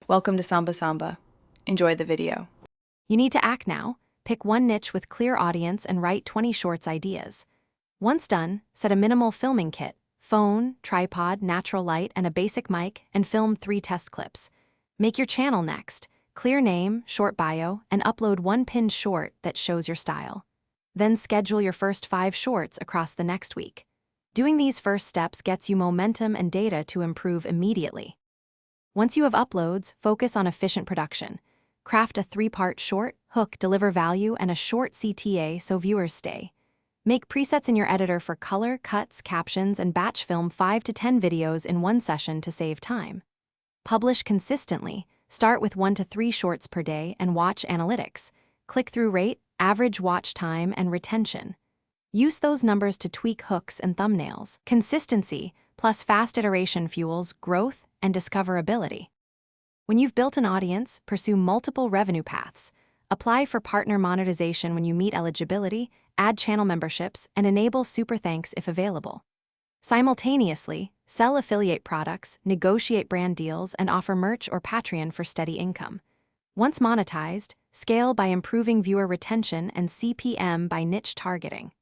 Welcome to Samba Samba. Enjoy the video. You need to act now. Pick one niche with clear audience and write 20 shorts ideas. Once done, set a minimal filming kit, phone, tripod, natural light, and a basic mic, and film 3 test clips. Make your channel next. Clear name, short bio, and upload one pinned short that shows your style. Then schedule your first 5 shorts across the next week. Doing these first steps gets you momentum and data to improve immediately. Once you have uploads, focus on efficient production. Craft a 3-part short, hook, deliver value, and a short CTA so viewers stay. Make presets in your editor for color, cuts, captions, and batch film 5 to 10 videos in one session to save time. Publish consistently. Start with 1 to 3 shorts per day and watch analytics. Click-through rate, average watch time, and retention. Use those numbers to tweak hooks and thumbnails. Consistency plus fast iteration fuels growth and discoverability. When you've built an audience, pursue multiple revenue paths. Apply for partner monetization when you meet eligibility, add channel memberships, and enable super thanks if available. Simultaneously, sell affiliate products, negotiate brand deals, and offer merch or Patreon for steady income. Once monetized, scale by improving viewer retention and CPM by niche targeting.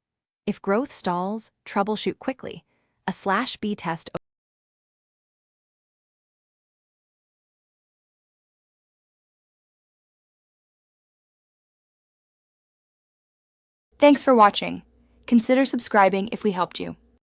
If growth stalls, troubleshoot quickly. A/B test. Thanks for watching. Consider subscribing if we helped you.